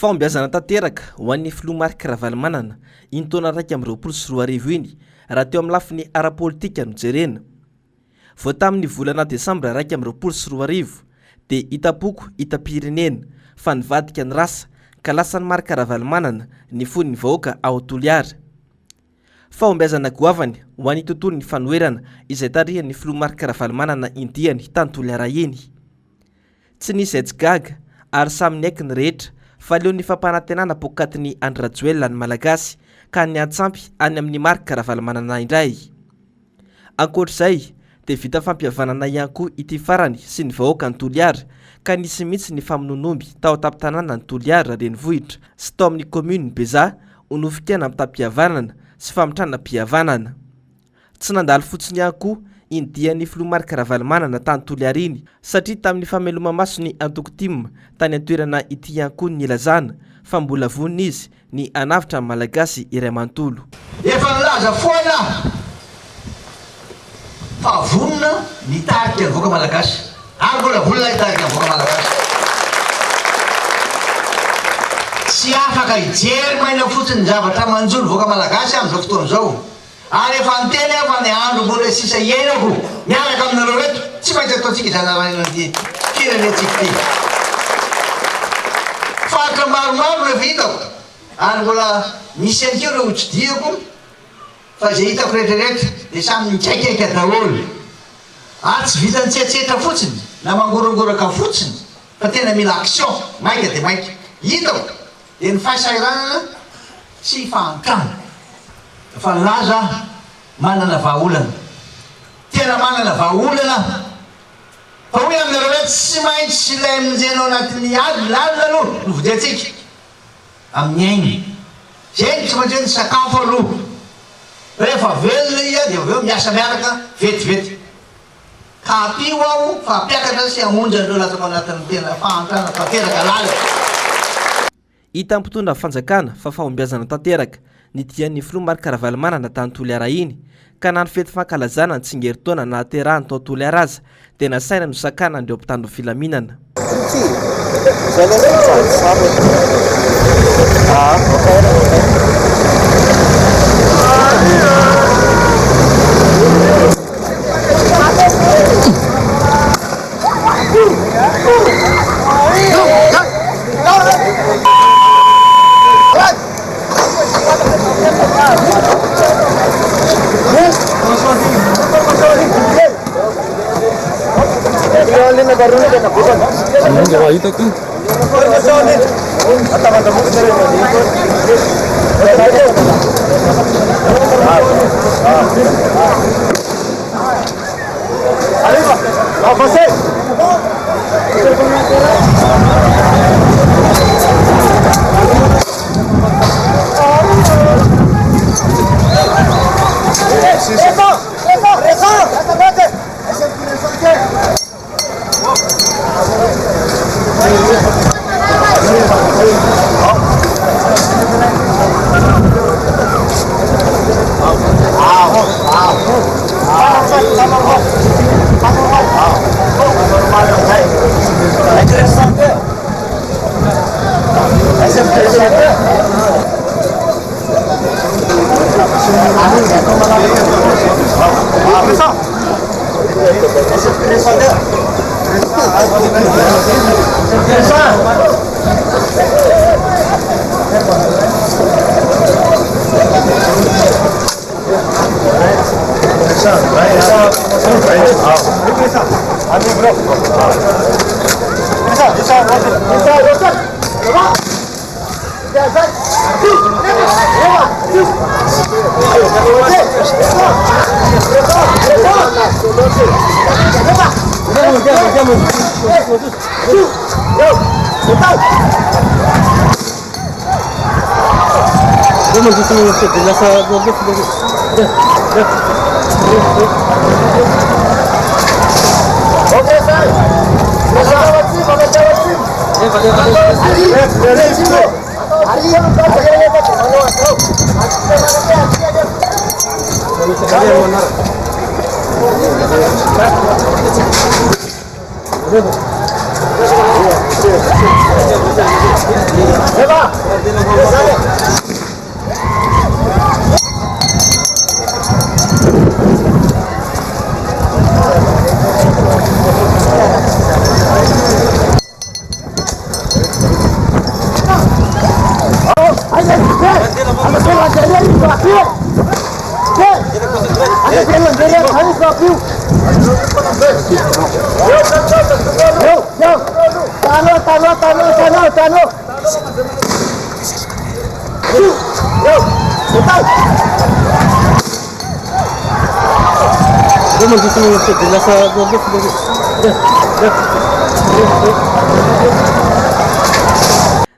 Fahombiazana tanteraka ho an'ny filoha Marc Ravalomanana iny taona 2024 iny raha teo amin'ny lafiny ara-politika no jerena. Vao tamin'ny volana Desambra 2024 dia itapoko itapirenena fa nivadika ny rasa ka lasan'ny Marc Ravalomanana ny fon'ny vahoaka ao Toliara. Fahombiazana goavany ho an'ny tontolon'ny fanoherana izay tarihan'ny filoha Marc Ravalomanana indiany tany Toliara iny. Tsy nisy gaga ary samy niaiky ny rehetra fa leo ny fampanantenana pokatin'ny Andra-Joelina ny Malagasy ka ny antsampy any amin'ny Marc Ravalomanana indray. Ankoatr'izay dia vita fampihavanana ihany koa ity farany sy ny vahoaka ny Toliara ka nisy mihitsy ny famononomby tao an-tampon-tanàna ny Toliara renivohitra sy tao amin'ny commune Beza ho nofikena amin'ny tampihavanana sy famitranam-pihavanana. Tsy nandalo fotsiny ihany koa indian'ny filoha Marc Ravalomanana tany Toliara iny satria tamin'ny fameloma-masony Antokotima tany an-toerana ity ihany koa ny ilazana fa mbola vonina izy ny anavitra ny Malagasy iray manontolo. Efa nilaza foana fa vonina nitarika ny vahoaka Malagasy ary mbola vonina nitarika ny vahoaka Malagasy. Tsy afaka hijery maina fotsiny ny zavatra manjolo vahoaka Malagasy amin'izao fotoana izao. Ary efa niteny fa ny andro mbola sisa iainako miaraka aminareo reto tsy maintsy ataontsika izanaraina ny firenentsika ity. Fatra maromaro rehefa hitako ary mbola misy an'keo ireo hotsidiako fa izay hitako rehetrarehetra dia samy mikaikaika daholo. Ary tsy vita nitsetsetra fotsiny na mangorongoraka fotsiny fa tena mila action maika dia maika. Hitako dia ny fahasahiranana sy fahantrana. Fa laza manana vahaolana, tena manana vahaolana fa hoe aminareo rehetra tsy maintsy ilay amin'izay anatin'ny ady lalina aloha no vodiantsika amin'ny ainy. Zay tsy maintsy hoe ny sakafo aloha rehefa velona iha dia aveo miasa miaraka vetivety. Ka apio aho fa ampiakatra sy hamonjy andreo latako anatin'ny tena fahantrana tanteraka lalina. Hita mpitondra fanjakana fa fahombiazana tanteraka ny dian'ny filoha Marc Ravalomanana tany Toliara iny ka nany fety fankalazana ny tsingeritaona nahaterahany tao Toliara aza dia nasaina no sakana andreo mpitandro filaminana. Eva!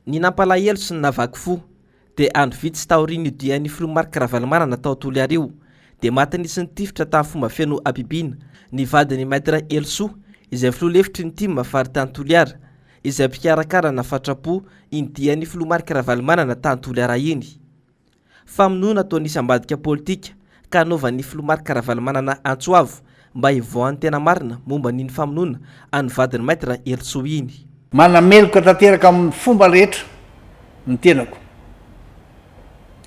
Ny nampalahelo sy ny navaky fo dia andro vitsy taoriany dian'ny filomarika Ravalomanana tao Toliario dia maty nisy tifitra tamin'ny fomba feno abibiana ny vadiny maître Elso izay filoalefitry ny tima fary tany Toliara izay mpikarakara na fatrapo iny dian'ny filomarika Ravalomanana tany Toliara iny. Famonoana toa nisy ambadika politika ka novan'ny filomarika Ravalomanana Antsoavo mba hivoahan'ny tena marina momba n'iny famonoana any vadiny maître Elso iny. Manameloka tanteraka amin'ny fomba rehetra ny tenako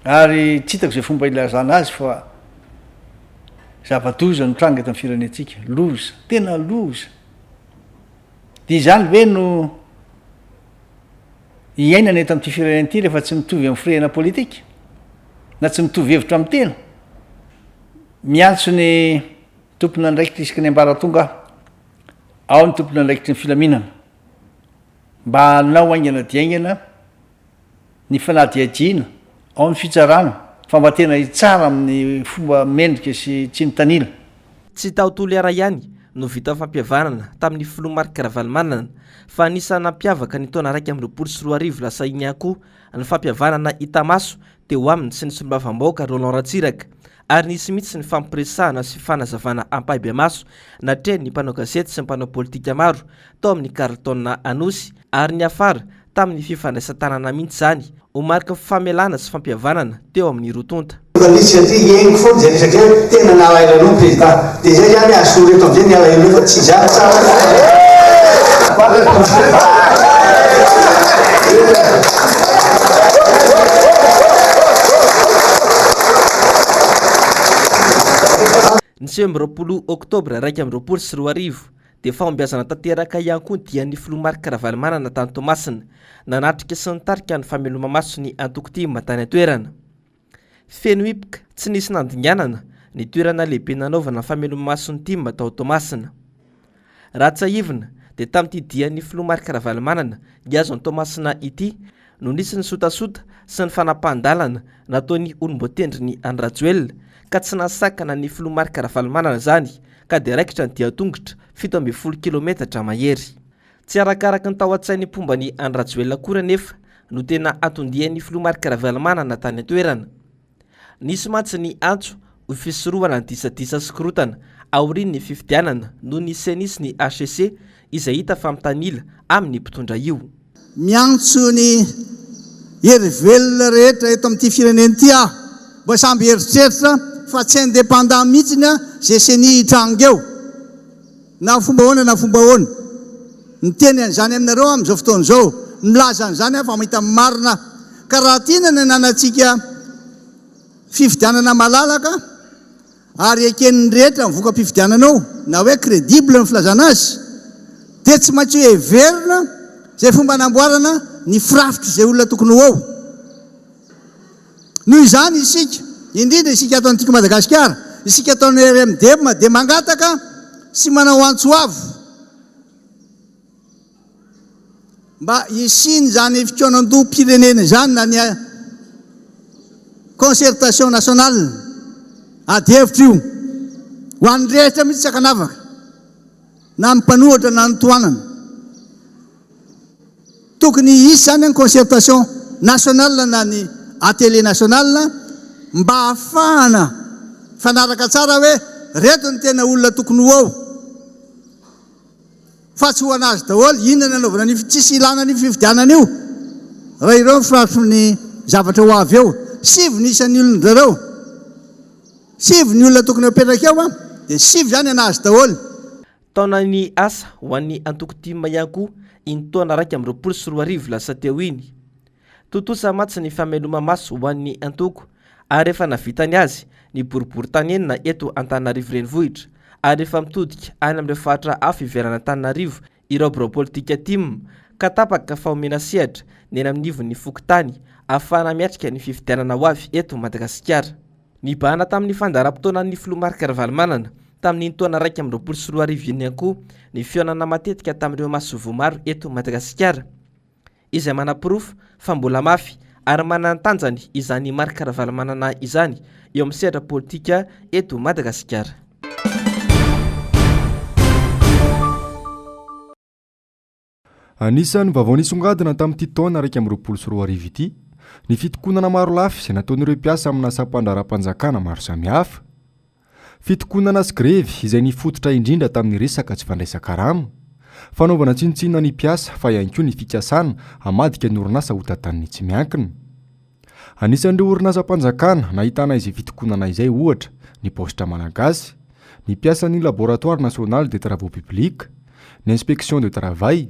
ary tsy hitako zay fomba ilazana azy fa zava-doza no tranga eto amin'ny firenentsika, loza, tena loza. Dia izany hoe no hiainana eto amin'ity firenena ity rehefa tsy mitovy amin'ny firena politika na tsy mitovy hevitra amin'ny tena. Miantso ny tompona andraikitra isaky ny ambaratonga ao ny tompona andraikitry ny filaminana mba hanao aingana diaingana ny fanadiadiana ao ny fitsarana fa mba tena hitsara amin'ny fomba mendrika sy tsy mitanila. Tsy tao Toliara ihany no vita fampihavanana tamin'ny filomarika Ravalomanana fa anisany nampiavaka ny taona 2024 lasa iny ihany koa ny fampihavanana Itamaso teo aminy sy ny solombavambahoaka Roland Ratsiraka ary nisy mihitsy ny fampiresahana sy fanazavana ampahibemaso natrea ny mpanao gazety sy ny mpanao politika maro tao amin'ny Carlton Anosy ary ny afara tamin'ny fifandraisan-tanana mihitsy zany ho marika famelana sy fampihavanana teo amin'ny rotonta. Misy aty hiaingo foana zay resaka tena nalailano ny président dia zay zany azo reto amin'izay nialailo fa tsy zany tsara. Ny 20 Oktobra 2024 dia fahombiazana tanteraka ihany koa dian'ny filomarika Ravalomanana tany Toamasina nanatrika sy nitarika ny fameloma-maso ny antoko-tima tany an-toerana. Feno hipika tsy nisy nandinganana ny toerana lehibe nanaovana fameloma-maso ny tima tao Toamasina. Raha tsahivina dia tamin'ity dian'ny filomarika Ravalomanana azo ny Toamasina ity no nisy ny sotasota sy ny fanapahan-dalana nataon'ny olom-boatendry ny Andrajoelina ka tsy nasakana ny filomarika Ravalomanana zany ka dia raikitra ny dia-tongotra 17 kilometatra mahery. Tsy arakaraka ny tao an-tsain'ny mpomba ny Andrajoelina koa nefa no tena atondian'ny filomarika Ravalomanana tany an-toerana. Nisy mantsy ny antso ho fisorohana ny disadisa sy korotana aorian'ny ny fifidianana no nisy nisy ny HCC izay hita fa mitanila amin'ny mpitondra io. Miantso ny herivelona rehetra eto amin'ity firenena ity aho mba samby heritreritra fa tsy indépendant mihitsiny a zay seny hitranga eo na fomba hoana na fomba hoana ny teny an'izany aminareo amin'izao fotoana izao milaza an'izany a fa mahita marina ka raha tiana ny ananantsika fifidianana malalaka ary eken'ny rehetra mivoaka mpifidiananao na hoe crédible ny filazana azy dia tsy maintsy hoe heverina zay fomba namboarana ny firafitra zay olona tokony ho ao. Noho izany isika indrindra isika atao antsika Madagasikara isika ataony RMD dia mangataka sy manao antsoavo mba hisiny zany fikonan-doham-pirenena zany na ny concertation nationale adihevitra io ho an'ny rehetra mihitsy sakanavaka na ny mpanohatra na ny toanana. Tokony hisy zany ny concertation nationale na ny atélé nationale mba hahafahana fanaraka tsara hoe reto ny tena olona tokony ho ao fa tsy ho anazy daholo inona nanaovana ny tsisy ilana ny fifidianana io raha ireo mifiratro ny zavatra ho avy eo. Sivy ny isan'ny olona zareo, sivy ny olona tokony apetraka eo a dia sivy zany anazy daholo. Taona ny asa ho an'ny antoko-tima ihany koa iny taona 2024 lasa teo iny. Totosa matsy ny fameloma-maso ho an'ny antoko ary efa navitany azy ny boribory tany enina eto Antananarivo renivohitra ary efa mitodika any amin'ny rehefa hafa iverana Antananarivo ireo biro politika tima ka tapaka fahomena sehatra ny eny amin'ny nivon'ny fokontany ahafahana miatrika ny fifidianana ho avy eto Madagasikara. Nibahana tamin'ny fandaharam-potoanan'ny filoha Marc Ravalomanana tamin'ny taona 2024 ihany koa ny fionana matetika tamin'ireo masovo maro eto Madagasikara, izay manapirofo fa mbola mafy ary manan-tanjany izany Marc Ravalomanana izany eo amin'ny sehatra politika eto Madagasikara. Anisan'ny vaovao nisongadina tamin'ity taona 2024 ity ny fitokonana maro lafy izay nataon'ireo mpiasa amina asam-pandaharam-panjakana maro samihafa. Fitokonana sy grevy izay nifototra indrindra tamin'ny resaka tsy fandraisan-karama, fanaovana tsinontsinona ny mpiasa fa ihany koa ny fikasana hamadika ny orinasa ho tantan'ny tsy miankina. Anisan'ireo orinasa-panjakana nahitana izay fitokonana izay ohatra ny postra malagasy, ny mpiasan'ny laboratoire national de travaux publics, ny inspection de travail,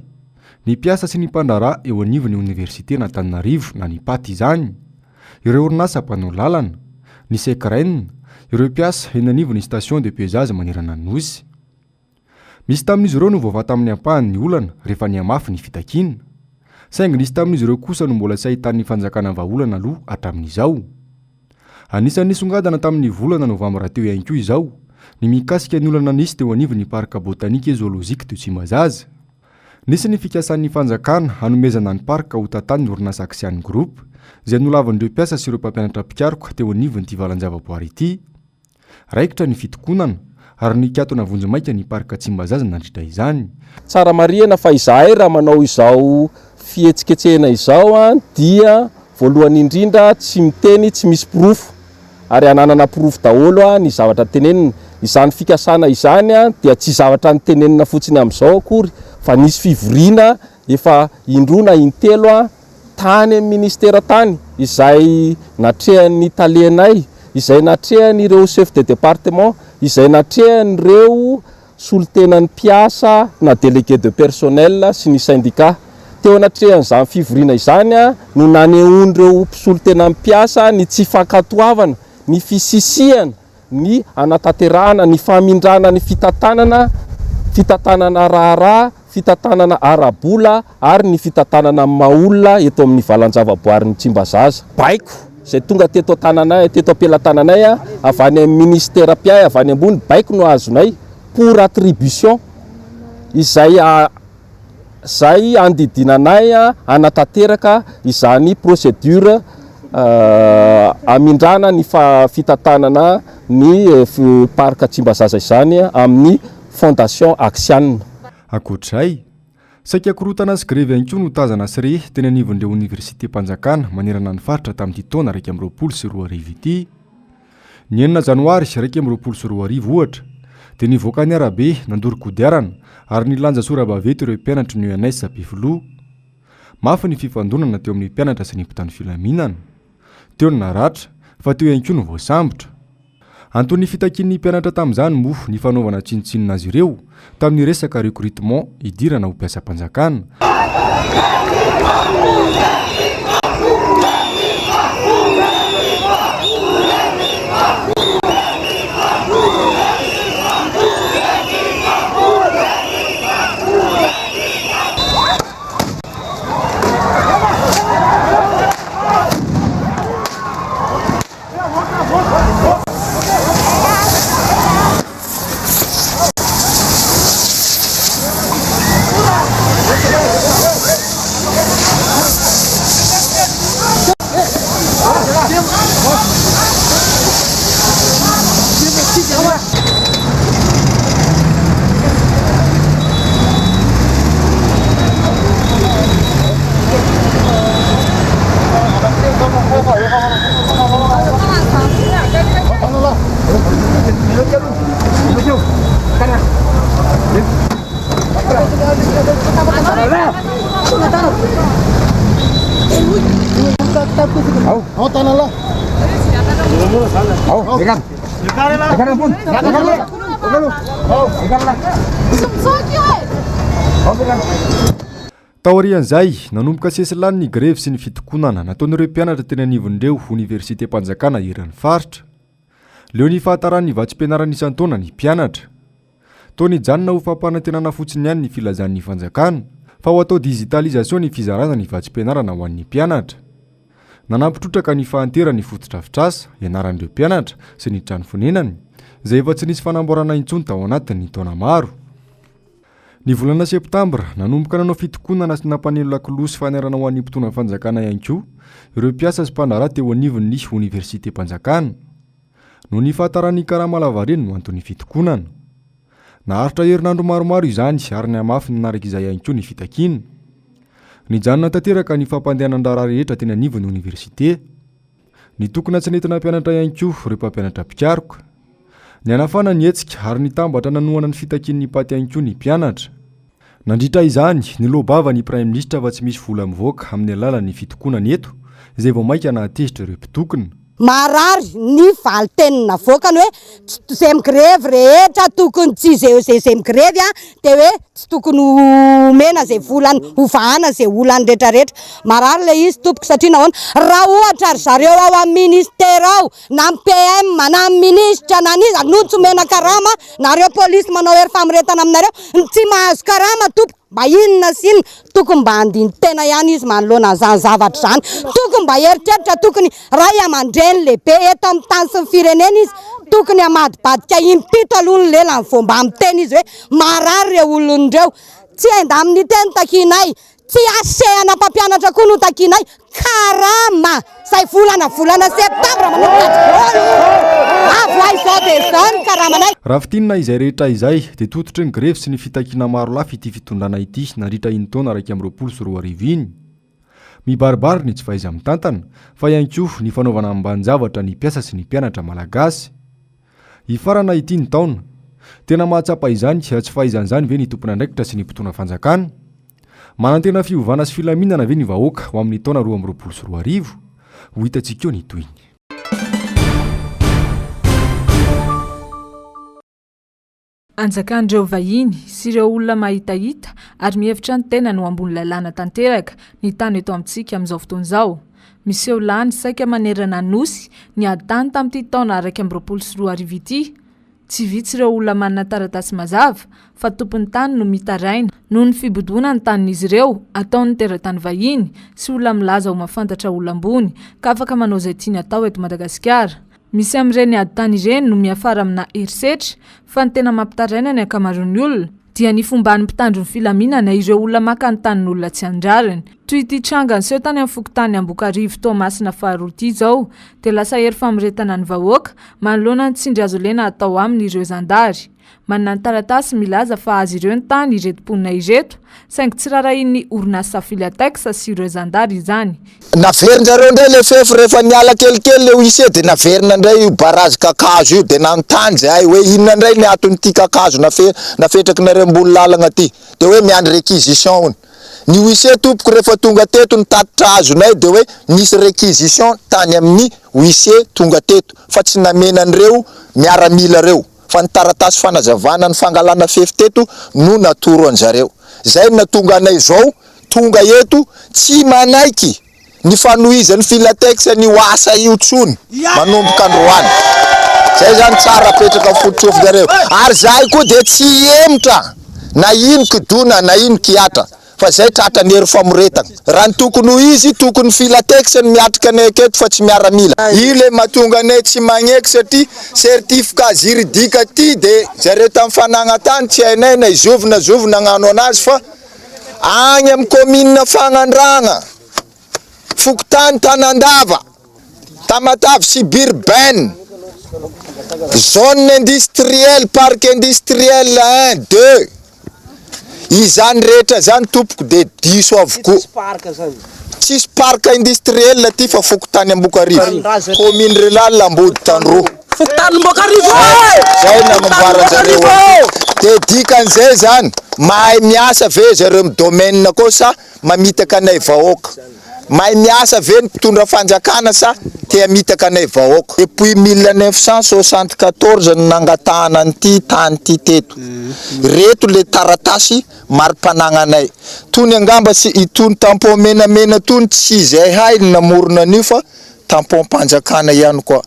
ny mpiasa sy ny mpandrara eo anivon'ny université n'Antananarivo na ny paty izany, ireo orinasa mpanao lalana, ny sekren, ireo mpiasa eny anivon'ny station de pesage manerana ny nosy. Misy tamin'izy ireo no voava tamin'ny ampahany ny olana rehefa ny amafy ny fitakina, saingy nisy tamin'izy ireo kosa no mbola tsy ahitan'ny fanjakana vahaolana aloha hatramin'izao. Anisan'ny nisongadana tamin'ny volana novambra teo ihany koa izao ny mikasika ny olana nisy teo anivon'ny parka botanika zoolojika teo Tsimazaza. Nisy ny fikasan'ny fanjakana hanomezana ny parka ho tantan'ny orinasa Aksiany Group izay nolavan'ireo mpiasa sy ireo mpampianatra mpikaroka teo anivon'ity valan-javaboary ity. Raikitra ny fitokonana ary nikatona vonjomaika ny parka Tsimazaza nandritra izany. Tsara marihana fa izahay raha manao izao fihetsiketsehana izao dia voalohany indrindra tsy miteny tsy misy pirofo ary ananana pirofo daholo ny zavatra tenenina. Izany fikasana izany dia tsy zavatra nitenenina fotsiny amin'izao akory fa nisy fivoriana efa indroa na intelo tany amin'ny ministera tany izay natrehan'ny talenay, izay natrehan'ireo chef de département, izay natrehan'ireo solotenan'ny mpiasa na délégué de personnel sy ny syndicat. Teo natrehan'izany fivoriana izany no nanehoan'ireo solotenan'ny mpiasa ny tsy fankatoavana, ny fisisihana, ny anatanterahana, ny famindrana ny fitantanana raharaha, fitantanana arabola ary ny fitantanana maolona eto amin'ny valan-javaboary ny Tsimbazaza. Baiko izay tonga teto tananay, teto ampelatananay avy any amin'ny ministera piay avy any ambony, baiko no azonay pour attribution izay andidinanay anatanteraka izany procédure amindrana ny fitantanana ny parka Tsimbazaza izany amin'ny fondation Aksiany. Ankoatray, saika korotana sy grevy ihany koa no tazana sy re teny anivon'ireo université mpanjakana manerana ny faritra tamin'ity taona 2024 ity. Ny 9 janoary 2024 ohatra dia nivoaka ny arabe nandoro-kodiarana ary nilanja sora-baventy ireo mpianatra ny UNS Pifoloha. Mafy ny fifandonana teo amin'ny mpianatra sy ny mpitandro filaminana. Teo ny naratra fa teo ihany koa no voasambotra. Antony fitakin'ny mpianatra tamin'izany moa ny fanaovana tsinotsinona azy ireo tamin'ny resaka recrutement idirana ho mpiasam-panjakana. Taorian'izay nanomboka sesilany ny grevy sy ny fitokonana nataon'ireo mpianatra teny anivon'ireo université mpanjakana iran'ny faritra. Leo ny fahatarany vatsim-pianarana isan-taona ny mpianatra. Toa nijanona ho fampanantenana fotsiny ihany ny filazan'ny fanjakana fa ho atao digitalisation ny fizarana ny vatsim-pianarana ho an'ny mpianatra. Nanampitrotraka ny fahantera ny fototra-fitrasa ianaran'ireo mpianatra sy ny trano fonenany izay efa tsy nisy fanamboarana intsony tao anatin'ny taona maro. Ny volana septambra nanomboka nanao fitokonana sy nampanelo lakilosy fanerana ho an'ny mpitondra fanjakana ihany koa ireo mpiasa sy mpandraharaha teo anivon'ny Université-Mpanjakana. No ny fahatarany karama lavareny no antony fitokonana. Naharitra herinandro maromaro izany ary ny amafy nanaraka izay ihany koa ny fitakiana. Nijanona tanteraka ny fampandehanan-draharaha rehetra teny anivon'ny université. Ny tokona tsy nentina mpianatra ihany koa ireo mpampianatra mpikaroka. Ny anafana ny hetsika ary ny tambatra nanohana ny fitakian'ny paty ihany koa ny mpianatra. Nandritra izany nilobava ny Prime Ministre fa tsy misy vola mivoaka amin'ny alalan'ny fitokonana eto izay vao maika nahatezitra ireo mpitokona. Marary ny valitenina voakany hoe izay migrevy rehetra tokony tsy izay migrevy dia hoe tsy tokony mena izay volany ovahana izay olany rehetrarehetra. Marary ilay izy tompoko satria nahoana raha ohatra ry zareo ao amin'ny ministera ao na amin'ny PM na amin'ny ministra na niza no tsy mena karama nareo polisy manao hery famoretana aminareo tsy mahazo karama tompoko. Mba inona sy inona tokony mba andiny tena ihany izy manoloana zany zavatra zany. Tokony mba heritreritra tokony ray aman-dreny lehibe eto amin'ny tany sy ny firenena izy tokony amadibadika impito aloha ny lela ny fomba amin'ny teny izy hoe marary ireo olon'ireo tsy enda amin'ny teny takinay tsy asehana mpampianatra koa no takinay karama say volana septambra raha fitinina izay rehetra izay dia tototry ny grevy sy ny fitakiana maro lafy ity fitondrana ity nandritra iny taona 2024 iny. Mibaribary ny tsy fahaiza mitantana fa ihany koa ny fanaovana ambanin-javatra ny mpiasa sy ny mpianatra malagasy. Ifarana ity ny taona tena mahatsapa izany tsy fahaizan'izany ve ny tompona andraikitra sy ny mpitondra fanjakana. Manantena fiovana sy filaminana ve ny vahoaka ho amin'ny taona 2024 ho hitantsika ny toiny. Anjakan'ireo vahiny sy ireo olona mahitahita ary mihevitra ny tena no ambony lalàna tanteraka ny tany eto amintsika amin'izao fotoan'izao. Miseho lany saika manerana nosy ny adany tamin'ity taona 2024 ity. Tsy vitsy ireo olona manana taratasy mazava fa tompon'ny tany no mitaraina noho ny fibodoana ny tanin'izy ireo ataon'ny teratany vahiny sy olona milaza ho mahafantatra olona ambony ka afaka manao izay tiany atao eto Madagasikara. Misy amin'ireny aditany ireny no miafara amina herisetra fa ny tena mampitaraina ny ankamaroan'ny olona dia ny fomban'ny mpitandro ny filaminana ireo olona maka ny tanin'olona tsy andrarany. Toy ity tranga niseho tany amin'ny fokotany Ambokarivo Toamasina Faharoa ity izao dia lasa hery famoretana ny vahoaka manoloana ny tsindry azo lena atao aminy ireo zandary. Manana ny taratasy milaza fa azy ireo ny tany ireto mponina ireto saingy tsy rarahin'ny orinasa Filatex sy ireo zandary izany. Naverindreo ndray le fefy rehefa niala kelikely le ise dia naverina ndray io barazy kakazo io dia nanontany zay hoe inona ndray ny aton'ity kakazo nafetrakinareo ambony lalagna ty dia hoe miandry réquisition ony. Ny huissier tompoko rehefa tonga teto nitatitra azonay dia hoe nisy réquisition tany amin'ny huissier tonga teto fa tsy namenan'ireo miaramila reo fa ny taratasy fanazavana ny fangalana fefy teto no natoro anjareo. Zay natonga anay zao tonga eto tsy manaiky ny fanohizan'ny Filatex ny oasa io tsony manomboka androany. Zay zany tsara petraka fototrofinareo ary zahay koa dia tsy emotra na ino kidona na ino kiatra fa zay tratra ny hery famoretana. Raha ny tokony ho izy tokony Filatex ny miatrika anay aketo fa tsy miaramila. Io le mahatonga anay tsy magneky satria certificat juridika ty dia zareo tamin'ny fanagna tany tsy hainay na izovina nagnano anazy fa agny amin'ny commune Fagnandragna Fokotany Tanandava Tamatavy suburbaine zone industrielle parc industriel 1 2 izany rehetra zany tompoko dia diso avokoa. Tsisy parc industriel ty fa Fokotany Ambokarivo commune rurale Lambody Tandro Fokotany Ambokarivo zay namboaranjareo dia dikan'izay zany mahay miasa ve zareo amin'ny domaine koa sa mamitaka anay vahoaka. Mahay miasa ve ny mpitondra fanjakana sa tia mitaka anay vahoaka. Depuis 1974 nangatahana an'ity tany ty teto. Reto le taratasy mari-panagna anay. Tony angamba sy itony tampon menamena tony tsy zay hay namorona an'io fa tampon mpanjakana ihany koa.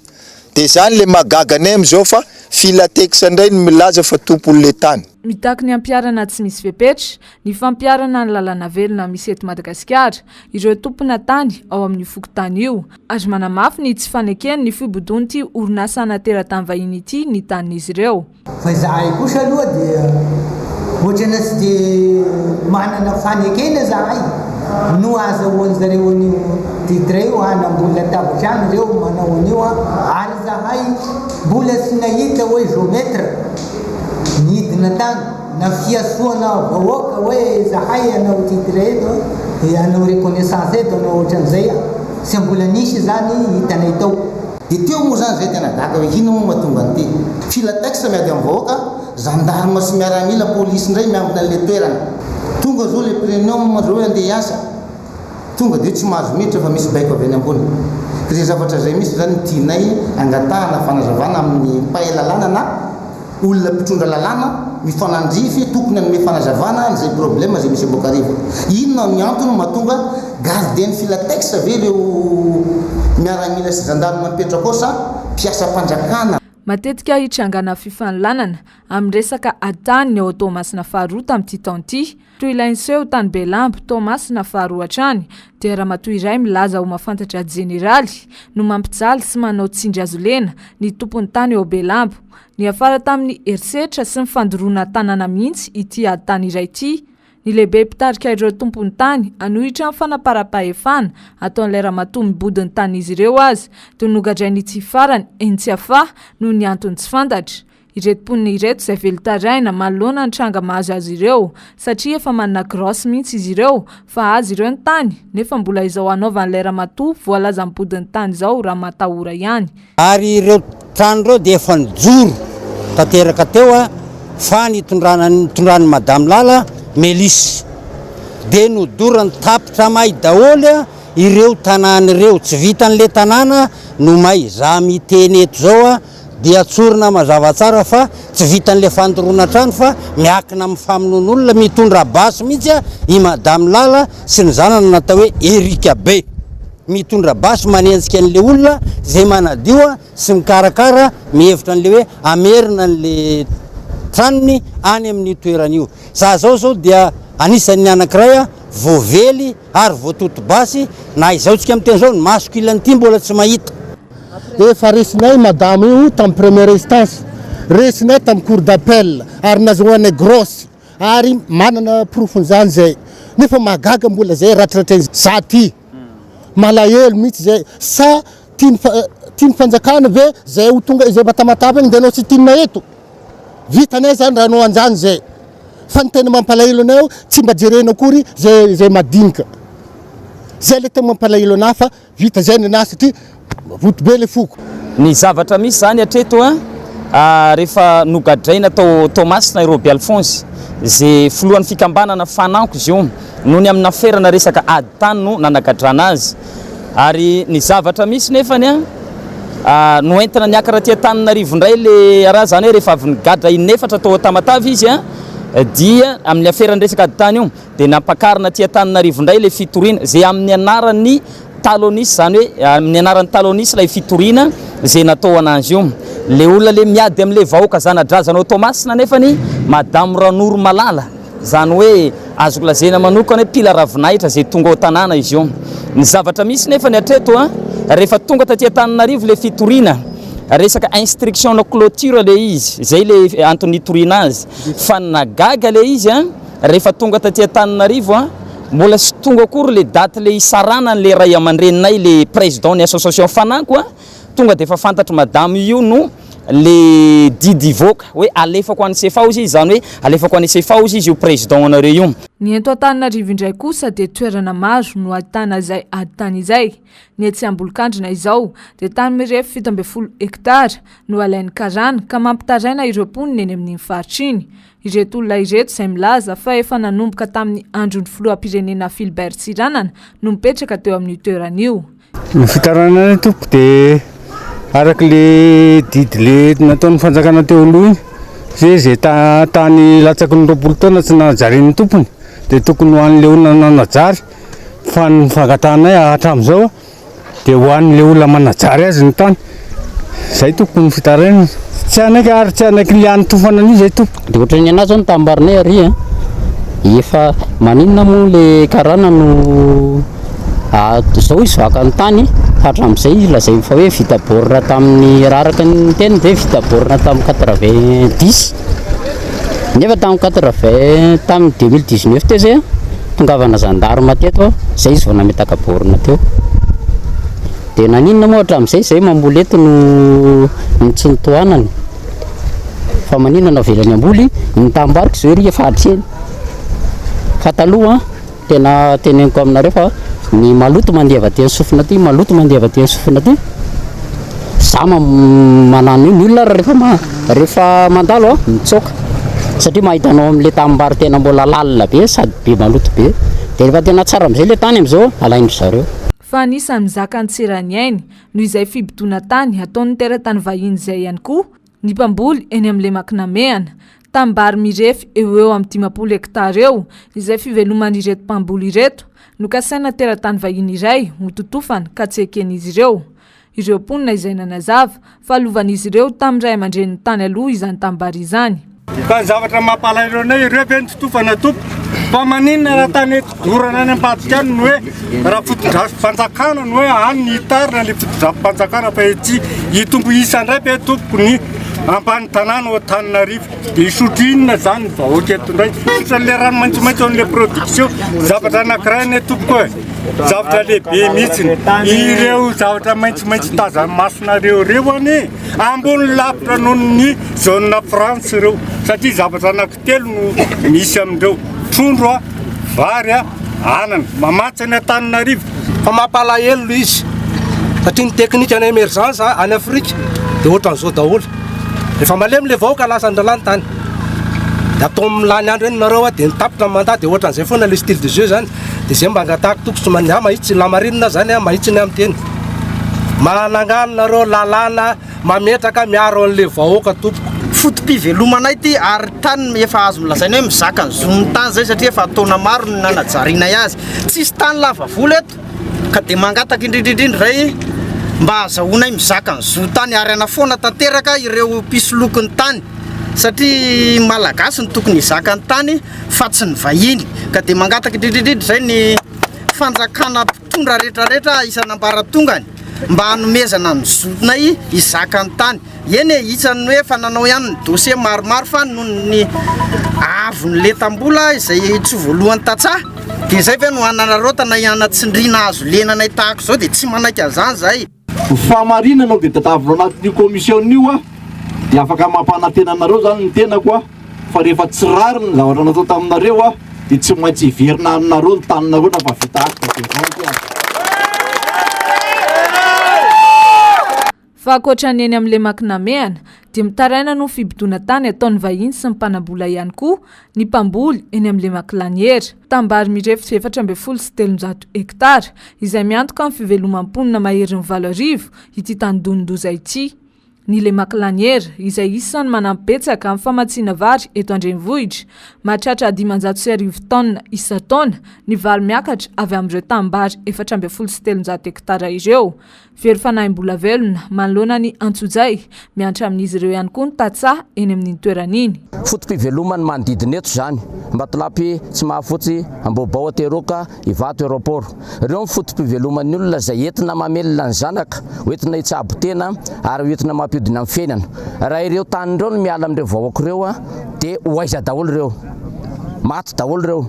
Dia zany le magaga anay amin'izao fa Filatex indray ny milaza fa tompon'le tany. mitaky ny ampiarana tsy misy fepetra ny fampiarana ny lalana velona misy eto Madagasikara ireo tompona tany ao amin'ny fokontany io ary manamafy ny tsy fanekeny ny fibodon'ity orinasa natera-tany vahiny ity ny tanin'izy ireo. Fa zahay kosa aloha dia ohatrana tsy dia manana fanekena zahay no azahoany zareo an'io titre io hanambola tabatrano ireo manao an'io ary zahay mbola tsy nahita hoe géomètre nidina tany na fiasoana vahoaka hoe zahay anao titre eto anao reconnaissance eto anao ohatran'izay sy mbola nisy zany hitanay tao. Dia teo moa zany zay tena gaga hoe ino moa mahatonga an'ity filatexe miady amin'ny vahoaka gendarme sy miaramila polisy indray miambina an'ilay toerana tonga zao le prénom zao hoe andeha hiasa tonga dia tsy mahazo miditra fa misy baiko avy any ambony izay zavatra zay misy zany tianay angatahana fanazavana amin'ny mpahay lalàna na olona mpitondra lalàna mifanandrify tokony anome fanazavana n'izay problème zay misy aboakarivo. Inona ny antony mahatonga gardienne filatexe ve ireo miaramila sy gendarme mipetraka ao sa mpiasa mpanjakana? Matetika hitrangana fifanolonana amin'ny resaka atany ao Tomasina Faharoa tamin'ity taon'ity toy ilainseho tany Belambo Tomasina Faharoa hatrany dia ramatoa iray milaza ho mafantatra jeneraly no mampijaly sy manao tsindry azo lena ny tompon'ny tany ao Belambo ny afara tamin'ny herisetra sy ny fandoroana tanàna mihitsy ity atany iray ity. Ny lehibe mpitarika ireo tompon'ny tany anohitra ny fanaparam-pahefana ataon'ilay ramatoa mibodiny tany izy ireo azy dia nogadrainy ity farany Tsiahy noho ny antony tsy fantatra. Ireto mponina ireto izay velotaraina manoloana ny tranga mahazo azy ireo satria efa manana grosy mihitsy izy ireo fa azy ireo ny tany nefa mbola izao anaovan'ilay ramatoa voalaza mibodiny tany izao raha matahora ihany. Ary ireo trano ireo dia efa nijoro tanteraka teo fa nitondrany madame Lala Melisy dia nodorany tapitra may daholo ireo tanàna ireo tsy vitan'le tanàna no may za miteny eto zao dia atsorina mazava tsara fa tsy vitan'le fandoroana trano fa miakina amin'ny famonoan'olona mitondra basy mihitsy i madame Lala sy ny zanany natao hoe Erika be mitondra basy manenjika an'le olona zay manadio sy mikarakara mihevitra an'le hoe amerina an'le tranony any amin'ny toeran'io. Za zao dia anisan'ny anankiray voavely ary voatoto basy na izao tsika miteny zao ny masokila an'ity mbola tsy mahita. Efa resinay madame io tamin'ny première instance resinay tamin'ny cour d'appel ary nazahoanay grosse ary manana profon'izany zay nefa magaga mbola zay ratraratrany za ty malahelo mihitsy zay sa tiany fanjakana ve zay ho tonga izay matamatapa igny dia anao tsy tinina eto vitanay zany raha anao anjany zay fa ny tena mampalahelo anay tsy mba jerena akory zay madinika zay le tena mampalahelo anay fa vita zay ny anay satria voto be le foko. Ny zavatra misy zany hatreto rehefa nogadraina tao Tomasina Roby Alphonse zay filohan'ny fikambanana fananko izy io noho ny amina ferana resaka aditany no nanagadrana azy ary ny zavatra misy nefany no entina niakara tia Taninarivo indray le raha zany hoe rehefa avy nigadra inefatra tao Tamatavy izy dia amin'ny aferany resaka aditany io dia nampakarina tia Taninarivo indray le fitoriana zay amin'ny anaran'ny talonisy zany hoe amin'ny anaran'ny talonisy ilay fitoriana zay natao anazy io. Le olona le miady amin'le vahoaka zanadrazanao Tomasina nefany madame Ranoro Malala zany hoe azo lazaina manokana hoe pila ravinahitra zay tonga ao tanàna izy io. Ny zavatra misy nefany hatreto rehefa tonga taty Taninarivo le fitoriana resaka instruction na clôture le izy zay le antony nitoriana azy fa nagaga le izy rehefa tonga taty Taninarivo mbola sy tonga akory le daty le isarana le ray aman-dreninay le président ny association fananko tonga dia efa fantatry madame io no le didy voaka hoe alefako any CFA izy zany hoe alefako any CFA izy io président anareo io. Ny eto Antananarivo indray kosa dia toerana maro no ahitana izay aditany izay. Ny etsy Ambolokandrina izao dia tany mirefy 17 hektara no alain'ny karana ka mampitaraina ireo mponina eny amin'ny faritra iny. Ireto olona ireto izay milaza fa efa nanomboka tamin'ny andron'ny filoham-pirenena Philbert Tsiranana no mipetraka teo amin'ny toeran'io. Ny fitarana tompo dia araka le didy le nataon'ny fanjakana teo aloha zay tany latsaky ny 20 taona tsy najarin'ny tompony dia tokony ho an'le olona nanajary fa ny fangatanay hatramin'izao dia ho an'le olona manajary azy ny tany zay tokony fitaraina tsy anaiky liany tofana an'io zay tompo. De ohatrany anazy zao nitambarinay ary efa maninona moa le karana no zao izy vakany tany hatram'izay izy lazay fa hoe vita borina tamin'ny raraka ny teny de vita borina tamin'ny 90 nefa tamin'ny 2019 teo zay tongavana gendarme teto zay izy vao nametaka borina teo. De naninona moa hatram'izay zay mamboly eto no tsy nitohanany fa maninona navelany amboly nitambariko zao ery efa hatreny fa taloha tena teneniko aminareo fa ny maloto mandeha avy aty sofina ty maloto mandeha avy aty sofina ty za manano io ny olona rehefa mandalo mitsoka satria mahitanao am'le tambary tena mbola lalina be sady be maloto be de rehefa tena tsara am'izay le tany am'izao alaindry zareo. Fa anisan'ny zakany tserany ainy noho izay fibitona tany ataon'ny teratany vahiny izay ihany koa ny mpamboly eny amin'le Makinameana tambary mirefy eo amin'ny 10 hektara eo izay fiveloman'ireto mpamboly ireto no kasaina teratany vahiny iray ho totofana ka tsy eken'izy ireo ponina izay nanazava fa lovan'izy ireo tamin'ny ray aman-dreniny tany aloha izany tambary izany. Fa ny zavatra mampalahelo ireo ve nitotofana tompo fa maninona raha tany dorana any ambadika any no hoe raha fotodrafi-panjakana no hoe any ny hitarina le fotodrafi-panjakana fa ety hitombo isa indray be tompo ny ambany tanàna o Antananarivo de isotroinona zany vahoaka eto indray le rano maitsomaitso an'le production zavatra anankiray ne tompo koa zavatra lehibe mihitsiny ireo zavatra maitsomaitso tazany masonareo any ambony lapitra noho ny zone France ireo satria zavatra anankitelo no misy amindreo trondro vary anana mamatsy any Antananarivo fa mampalahelo izy satria ny teknika any emergence any Afrika de ohatran'izao daholo rehefa malemy le vahoaka lasa andalany tany de atao milany andro eny nareo de nitapitra mandat de ohatran'izay foana le style de jeu zany de zay mba angatahako tompo somany mahitsy lamarinina zany mahitsy ny amin'ny teny manangano nareo lalàna mametraka miaro an'le vahoaka tompoko fotom-pivelomanay ty ary tany efa azo milazaina hoe mizaka ny zon'ny tany zay satria efa taona maro ny nanajarianay azy tsisy tany lava vola eto ka de mangataka indrindrindrindry ray mba azahoanay mizaka ny zo tany ary ana foana tanteraka ireo pisolokon'ny tany satria malagasy ny tokony hizaka ny tany fa tsy ny vahiny ka de mangataka indrindrindrindry zay ny fanjakana mpitondra rehetrarehetra isan'ambaratongany mba hanomezana ny zonay hizaka ny tany eny isany hoe fa nanao ihany ny dossier maromaro fa noho ny avon'le tambola izay tsy voalohany tatsaha de zay ve no ananarotana ihanatsindrina azo lenanay tahako zao de tsy manaiky an'izany zay famarinanao de tadavina anatin'io commission-io de afaka mampanantenanareo zany ny tenako fa rehefa tsy rariny ny zavatra natao taminareo de tsy maintsy hiverina aminareo ny taninareo na fa vita fa ankoatrany eny amin'le Makinameana dia mitaraina no fibitona tany ataon'ny vahiny sy ny mpanambola ihany koa ny mpamboly eny amin'le Makilaniera tambary mirefy 770 hektara izay miantoka amin'ny fivelomam-ponina maherin'ny 7 ity tany-donindoza ity. Ny le Makilaniera izay isan'ny manampibetsaka amin'ny famatsiana vary eto Andrenivohitra mahatratra 530 tonna isa-taona ny vary miakatra avy amin'ireo tambary 770 hektara ireo. Very fanahy-mbola velona manoloana ny Antsojay miantra amin'izy ireo ihany koa ny tatsaha eny amin'ny toeran'iny. Fotom-pivelomany manodidina eto zany Mbatolapy tsy mahafotsy Ambobao ateroka Ivato aeroport. Ireo ny fotom-piveloman'ny olona izay entina mamelona ny zanaka, entina hitsabo tena ary entina mampiodina amin'ny fiainana. Raha ireo tanin'ireo no miala amin'ireo vahoaka ireo dia hoaiza daholo ireo. Maty daholo ireo.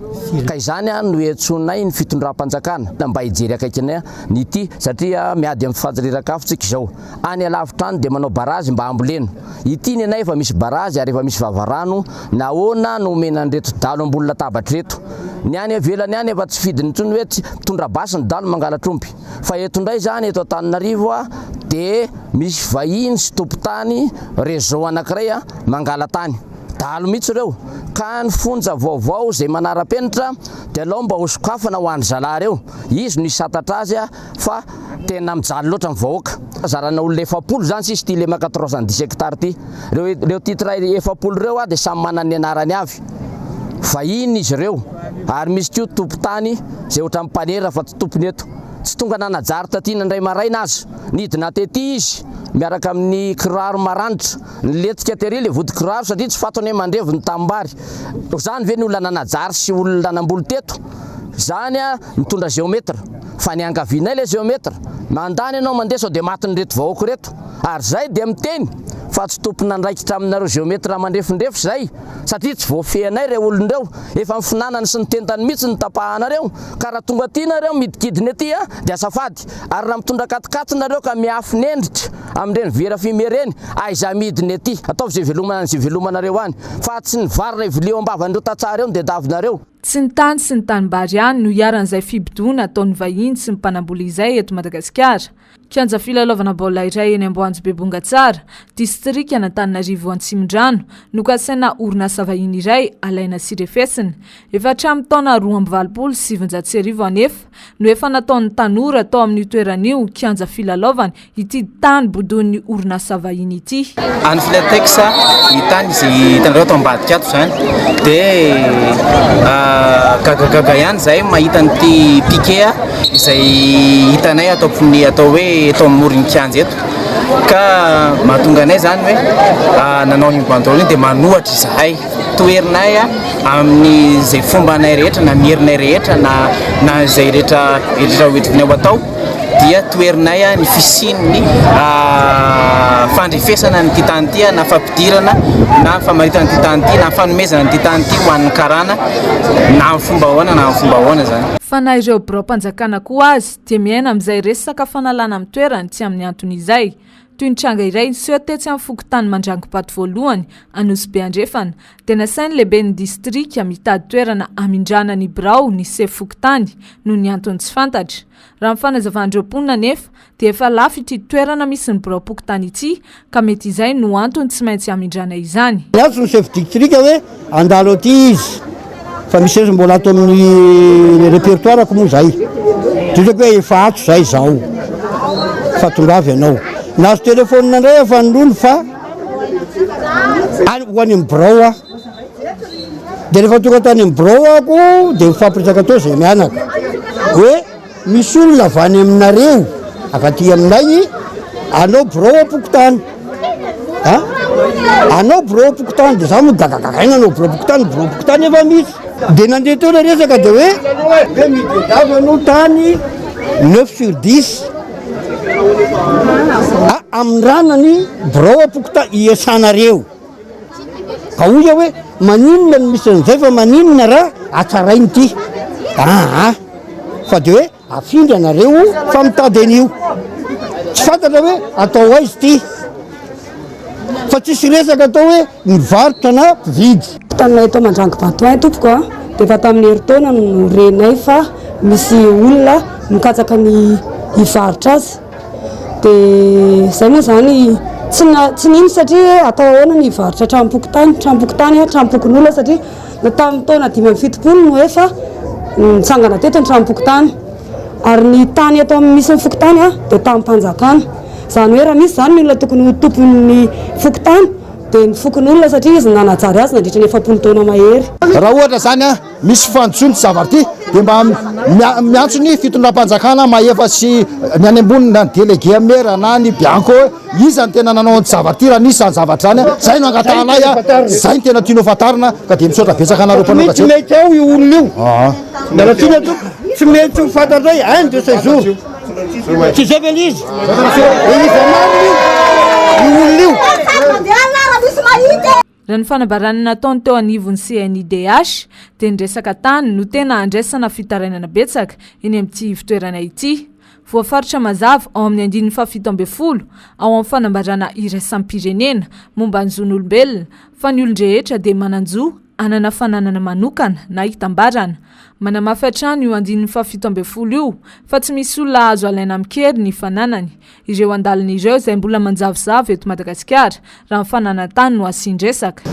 Ka izany no hiantsonay ny fitondram-panjakana mba hijery akaikinay nity satria miady amin'ny fahadirirakafotsika izao. Any alavitra any dia manao barazy mba amboleno. Ity ny anay efa misy barazy ary efa misy vavarano nahoana no omenan'ireto dalo ambony latabatra reto. Ny any avelany any efa tsy fidiny intsony hoe mitondra basy ny dalo mangalatr'ompy. Fa eto indray zany eto Antananarivo dia misy vahiny sy tompon-tany réseau anankiray mangala tany. Dalo mihitsy ireo ka ny fonja vaovao izay manara-penitra dia alao mba ho sokafana ho an'ny zalahy ireo. Izy no hisatatra azy fa tena mijaly loatra ny vahoaka. Zarana olona 700 zany sisy ty le maka 310 hektara ty. Reo titre 700 ireo dia samy manana ny anarany avy. Vahiny izy ireo ary misy koa tompon-tany izay ohatran'ny mpanera fa tsy tompony eto. tsy tonga nanajary tatina indray maraina azy nidina tety izy miaraka amin'ny kiraro maranitra niletika tery le vody kiraro satria tsy fatony hoe mandrevo ny tambary zany ve ny olona nanajary sy olona namboly teto zany a mitondra géomètre fa ny angavinay le géomètre mandany ianao mandeha sao de matiny reto vahoaka reto ary zay de miteny fa tsy tompona ndraikitra aminareo géomètre mandrefindrefy zay satria tsy voafehanay re olondreo efa mifinanany sy ny tentany mihitsy ny tapahanareo ka raha tonga aty nareo midikidiny aty a de asafady ary raha mitondra katikaty nareo ka miafy nendritra amindreny vera fimereny aiza midiny aty ataovy zay velomana zay velomanareo any fa tsy ny varina ivileo ambavan'ireo tatsara eo de davinareo tsy ny tany sy ny tanimbary ihany no iaran'izay fibidona ataon'ny vahiny sy ny mpanamboly izay eto Madagasikara. Kianja filalaovana baolina iray eny Amboanjo Bebongatsara, distrika Antananarivo Antsimondrano, no kasaina orinasa vahiny iray alaina sirefesina. Efa hatramin'ny taona 2027 no efa nataon'ny tanora tao amin'ny toeran'io kianja filalaovana ity tany bodon'ny orinasa vahiny ity. Any Filatexa ny tany izay hitanareo atao ambadika ato zany de gagaga ihany zay mahita an'ity piquet izay hitanay atao hoe atao amoron'ny kianja eto ka mahatonga anay zany hoe nanao ny banderole de manohatra izahay toerinay amin'ny zay fomba anay rehetra na mierinay rehetra na zay rehetra hoentinay atao dia toerinay ny fisin'ny fandrefesana ny tany ity na fampidirana na famaritana ny tany ity na fanomezana ny tany ity ho an'ny karana na fomba ahoana zany. Fa na ireo birao-panjakana koa azy dia miaina amin'izay resaka fanalana amin'ny toerany tsy amin'ny antony izay. Toy ny tranga iray niseho tetsy amin'ny fokotany Mandrangopato voalohany Anosy be Andrefana dia nasainy lehibe ny distrika mitady toerana hamindrana ny birao niseho fokotany noho ny antony tsy fantatra. Raha ny fanazavandreo mponina nefa dia efa lafo ity toerana misy ny birao-pokotany ity ka mety izay no antony tsy maintsy hamindrana izany. Ny ny chef district hoe andalo aty izy fa misy mbola ato amin'ny répertoire ko moa zay toy hoe efa ato zay zao fa tongavy ianao nazo telefônina indray efa nilony fa ho any amin'ny birao a dia rehefa tonga tany amin'ny birao ako dia mifampiresaka tao zay mianaka hoe misy olona avy any aminareo akaty aminay anao birao apokotany anao birao apokotany dia za moa gagagagaina anao birao apokotany efa misy dia nandeha teo na resaka dia hoe midedavy anao tany 9/10 amin'ny ranany birao apokotany iasanareo ka oza hoe maninona no misy an'izay fa maninona raha atsarainy ity fa dia hoe afindra anareo fa mitady an'io tsy fantatra hoe atao aizy ity fa tsisy resaka atao hoe mivarotra na mpividy. Tanay tao Mandrangopato ay tompoko dia efa tamin'ny herintaona no renay fa misy olona mikatsaka ny hivarotra azy dia izay moa zany tsy nino satria atao ahoana ny hivarotra trampokon'olona satria na tamin'ny taona 5-7 no efa nitsangana teto ny trampokotany ary ny tany atao misy ny fokotany dia tamin'ny mpanjakana zany hoe raha misy zany ny olona tokony ho tompon'ny fokotany dia ny fokon'olona satria izy nanajary azy nandritra ny 7 taona mahery. Raha ohatra zany misy fanjotsony zavatra ity dia mba miantso ny fitondram-panjakana maefa sy ny any ambony na ny délégué maire na ny bianco iza ny tena nanao ny zavatra ity raha nisy zany zavatra zany zay no angatanay zay ny tena tianao fatarina ka dia misaotra betsaka anareo mpanao tsy mety ao io olona io na raha tiana to tsy mety ho fantatray hainy de ce jour tsy zay vela izy io olona io Raha ny fanambarana nataony teo anivon'ny CNIDH dia ny resaka tany no tena andraisana fitarainana betsaka eny amin'ity fitoerana ity. Voafaritra mazava ao amin'ny 2017 ao amin'ny fanambarana iraisam-pirenena momba ny zon'olombelona fa ny olon-drehetra dia mananjo anana fananana manokana na hitambarana. Manamafy hatrany io 2017 io fa tsy misy olona azo alaina amin'kery ny fananany. Ireo andalina ireo izay mbola manjavozavo eto Madagasikara raha ny fananan-tany no asindresaka.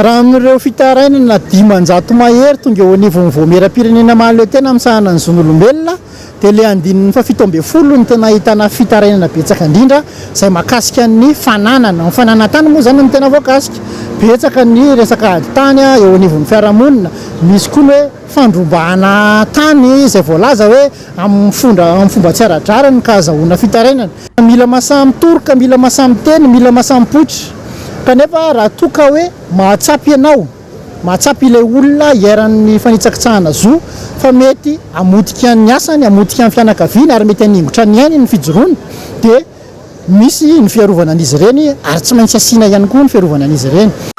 raha amin'ireo fitarainana dimanjato mahery tonga eo anivon'ny voamera-pirenena mahaleo tena misahana ny zon'olombelona dia le andininy fa 17 ny tena ahitana fitarainana betsaka indrindra izay mahakasika ny fananana ny fananantany moa zany ny tena voakasika betsaka ny resaka ady tany eo anivon'ny fiarahamonina misy koa hoe fandrombahana tany izay voalaza hoe amin'ny fomba tsy aradrarany ka azahoana fitarainana mila masamy toroka mila masamy teny mila masamy poitra kanefa raha toka hoe mahatsapy ianao mahatsapy ilay olona hiaran'ny fanitsakitsahana zo fa mety amodika ny asany amodika ny fianakaviana ary mety haningotra ny ainy ny fijoroany dia misy ny fiarovana an'izy ireny ary tsy maintsy asiana ihany koa ny fiarovana an'izy ireny